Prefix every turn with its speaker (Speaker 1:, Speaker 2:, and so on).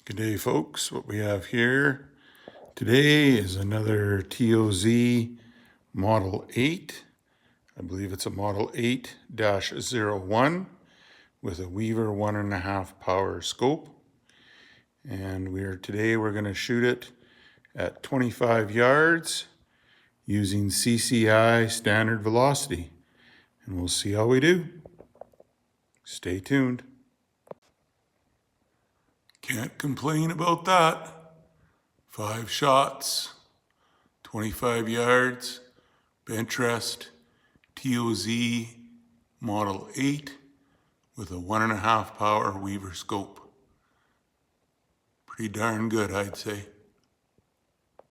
Speaker 1: Good day, folks. What we have here today is another TOZ Model 8. I believe it's a Model 8-01 with a Weaver 1.5 power scope. And today we're going to shoot it at 25 yards using CCI standard velocity. And we'll see how we do. Stay tuned. Can't complain about that. 5 shots, 25 yards, bench rest, TOZ Model 8 with a 1.5 power Weaver scope. Pretty darn good, I'd say.